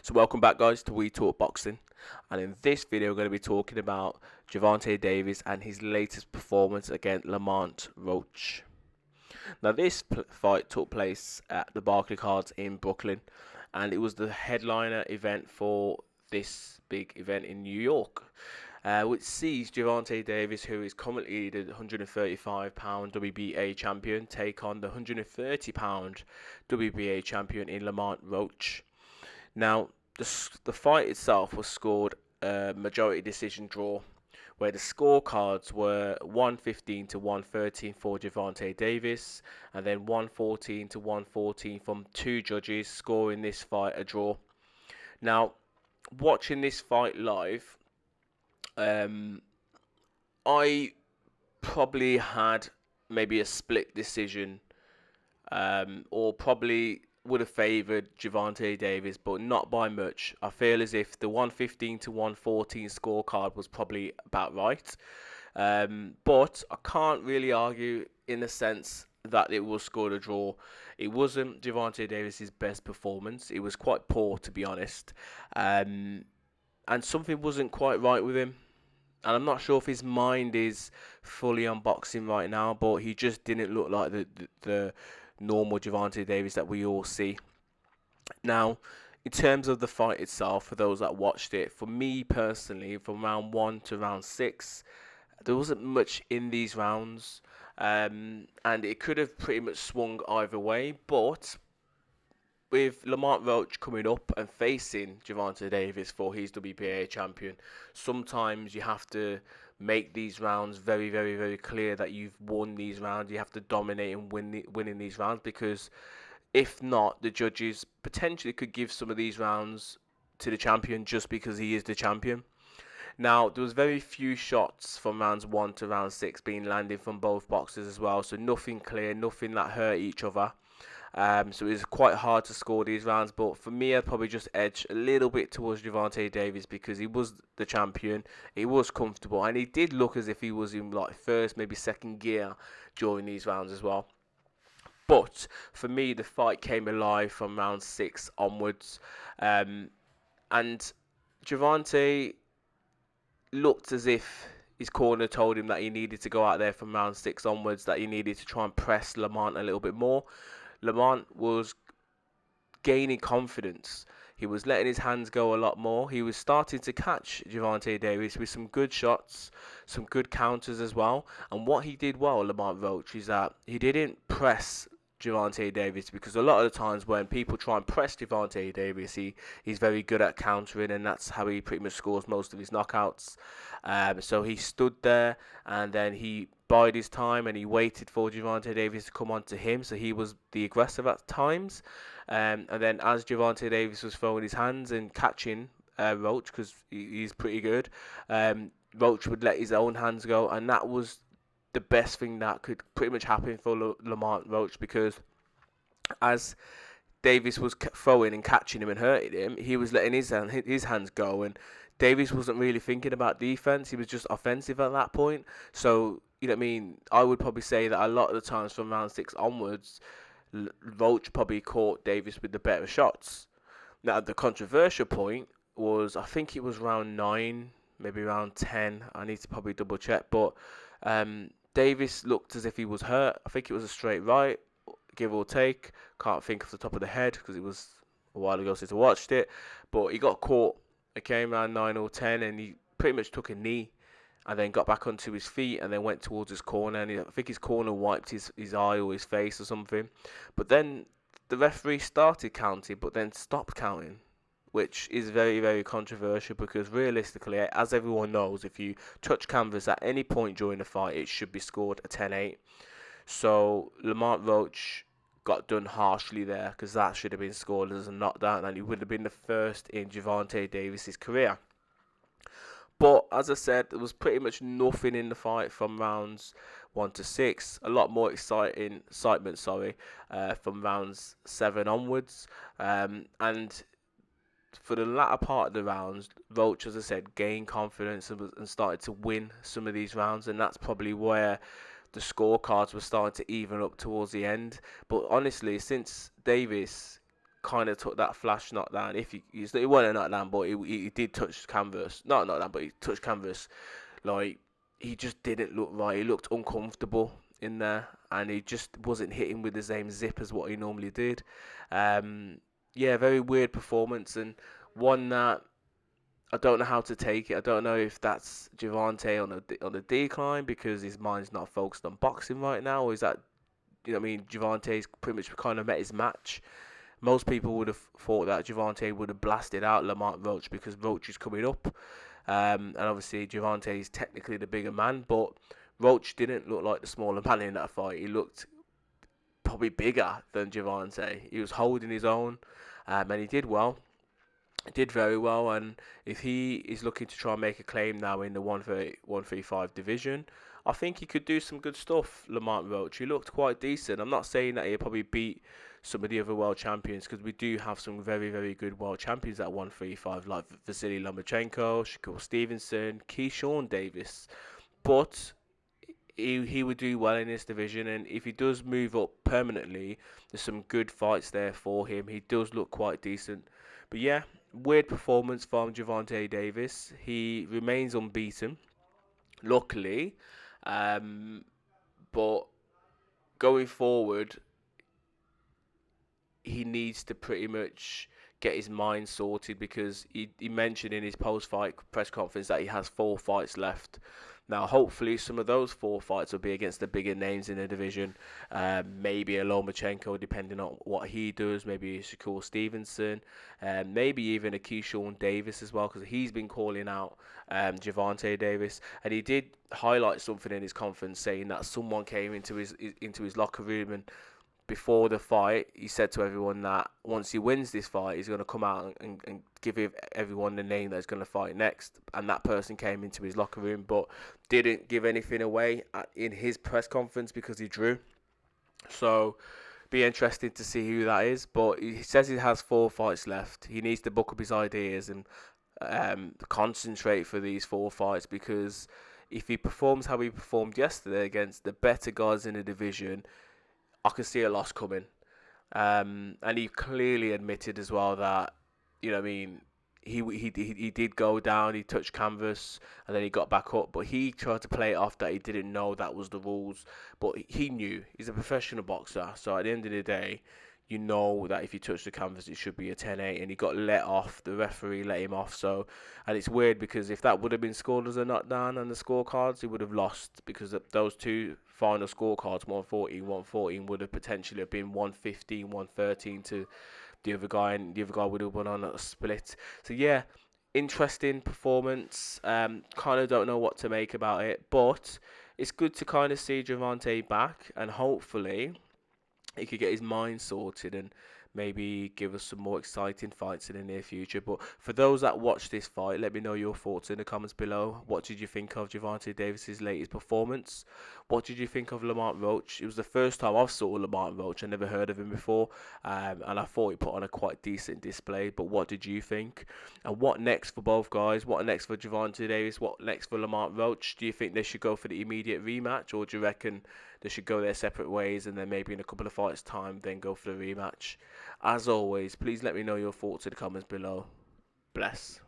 So welcome back guys to We Talk Boxing, and in this video we're going to be talking about Gervonta Davis and his latest performance against Lamont Roach. Now this fight took place at the Barclaycards in Brooklyn, and it was the headliner event for this big event in New York, which sees Gervonta Davis, who is currently the 135-pound WBA champion, take on the 130-pound WBA champion in Lamont Roach. Now, the fight itself was scored a majority decision draw, where the scorecards were 115 to 113 for Gervonta Davis, and then 114 to 114 from two judges, scoring this fight a draw. Now, watching this fight live, I probably had maybe a split decision, or probably would have favoured Gervonta Davis, but not by much. I feel as if the 115 to 114 scorecard was probably about right. But I can't really argue in the sense that it was scored a draw. It wasn't Gervonta Davis's best performance. It was quite poor, to be honest. And something wasn't quite right with him. And I'm not sure if his mind is fully on boxing right now, but he just didn't look like the normal Gervonta Davis that we all see. Now, in terms of the fight itself, for those that watched it, for me personally, from round 1 to round 6, there wasn't much in these rounds, and it could have pretty much swung either way, but with Lamont Roach coming up and facing Gervonta Davis for his WBA champion, sometimes you have to make these rounds very, very, very clear that you've won these rounds. You have to dominate and winning these rounds, because if not, the judges potentially could give some of these rounds to the champion just because he is the champion. Now, there was very few shots from rounds 1 to round 6 being landed from both boxers as well, so nothing clear, nothing that hurt each other. So it was quite hard to score these rounds, but for me, I'd probably just edge a little bit towards Gervonta Davis because he was the champion, he was comfortable, and he did look as if he was in like first, maybe second gear during these rounds as well. But for me, the fight came alive from round 6 onwards, and Gervonta looked as if his corner told him that he needed to go out there from round 6 onwards, that he needed to try and press Lamont a little bit more. Lamont was gaining confidence. He was letting his hands go a lot more. He was starting to catch Gervonta Davis with some good shots, some good counters as well. And what he did well, Lamont Roach, is that he didn't press Gervonta Davis, because a lot of the times when people try and press Gervonta Davis, he's very good at countering, and that's how he pretty much scores most of his knockouts. So he stood there and then he bided his time and he waited for Gervonta Davis to come on to him, so he was the aggressive at times. And then as Gervonta Davis was throwing his hands and catching Roach, because he's pretty good, Roach would let his own hands go, and that was the best thing that could pretty much happen for Lamont Roach, because as Davis was throwing and catching him and hurting him, he was letting his hands go, and Davis wasn't really thinking about defense. He was just offensive at that point. So, you know what I mean? I would probably say that a lot of the times from round 6 onwards, Roach probably caught Davis with the better shots. Now, the controversial point was, I think it was round 9, maybe round 10. I need to probably double check, but Davis looked as if he was hurt. I think it was a straight right, give or take. Can't think off the top of the head because it was a while ago since I watched it. But he got caught. It came around 9 or 10, and he pretty much took a knee and then got back onto his feet and then went towards his corner. And I think his corner wiped his eye or his face or something. But then the referee started counting, but then stopped counting, which is very, very controversial, because realistically, as everyone knows, if you touch canvas at any point during the fight, it should be scored a 10-8. So Lamont Roach got done harshly there, because that should have been scored as a knockdown, and he would have been the first in Gervonta Davis's career. But as I said, there was pretty much nothing in the fight from rounds 1 to 6. A lot more excitement, from rounds 7 onwards, and for the latter part of the rounds, Roach, as I said, gained confidence and started to win some of these rounds, and that's probably where the scorecards were starting to even up towards the end. But honestly, since Davis kind of took that flash knockdown. If it wasn't a knockdown, but he did touch canvas. Not knockdown, but he touched canvas. Like, he just didn't look right. He looked uncomfortable in there, and he just wasn't hitting with the same zip as what he normally did. Yeah, very weird performance, and one that I don't know how to take it. I don't know if that's Gervonta on a decline because his mind's not focused on boxing right now, or is that, you know what I mean, Gervonta's pretty much kind of met his match. Most people would have thought that Gervonta would have blasted out Lamont Roach because Roach is coming up. And obviously Gervonta is technically the bigger man, but Roach didn't look like the smaller man in that fight. He looked probably bigger than Gervonta. He was holding his own, and he did well. He did very well, and if he is looking to try and make a claim now in the 135 division, I think he could do some good stuff, Lamont Roach. He looked quite decent. I'm not saying that he'll probably beat some of the other world champions, because we do have some very, very good world champions at 135, like Vasily Lomachenko, Shakur Stevenson, Keyshawn Davis. But he would do well in this division, and if he does move up permanently, there's some good fights there for him. He does look quite decent. But yeah, weird performance from Gervonta Davis. He remains unbeaten, luckily. But going forward, he needs to pretty much get his mind sorted, because he mentioned in his post-fight press conference that he has 4 fights left. Now, hopefully, some of those 4 fights will be against the bigger names in the division. Maybe a Lomachenko, depending on what he does. Maybe a Shakur Stevenson. Maybe even a Keyshawn Davis as well, because he's been calling out Gervonta Davis. And he did highlight something in his conference, saying that someone came into his locker room, and before the fight, he said to everyone that once he wins this fight, he's going to come out and give everyone the name that's going to fight next. And that person came into his locker room, but didn't give anything away in his press conference because he drew. So, be interesting to see who that is. But he says he has 4 fights left. He needs to book up his ideas and concentrate for these 4 fights, because if he performs how he performed yesterday against the better guys in the division, I can see a loss coming. And he clearly admitted as well that, you know what I mean, he did go down, he touched canvas, and then he got back up. But he tried to play it off that he didn't know that was the rules. But he knew. He's a professional boxer. So at the end of the day, you know that if you touch the canvas, it should be a 10-8, and he got let off. The referee let him off. So, and it's weird because if that would have been scored as a knockdown on the scorecards, he would have lost, because those 2 final scorecards, 114 would have potentially been 115, 113 to the other guy, and the other guy would have won on a split. So yeah, interesting performance. Kind of don't know what to make about it, but it's good to kind of see Gervonta back, and hopefully he could get his mind sorted and maybe give us some more exciting fights in the near future. But for those that watch this fight, let me know your thoughts in the comments below. What did you think of Gervonta Davis's latest performance? What did you think of Lamont Roach? It was the first time I've saw Lamont Roach. I never heard of him before, and I thought he put on a quite decent display. But what did you think? And what next for both guys? What next for Gervonta Davis? What next for Lamont Roach? Do you think they should go for the immediate rematch, or do you reckon they should go their separate ways, and then maybe in a couple of fights' time, then go for the rematch? As always, please let me know your thoughts in the comments below. Bless.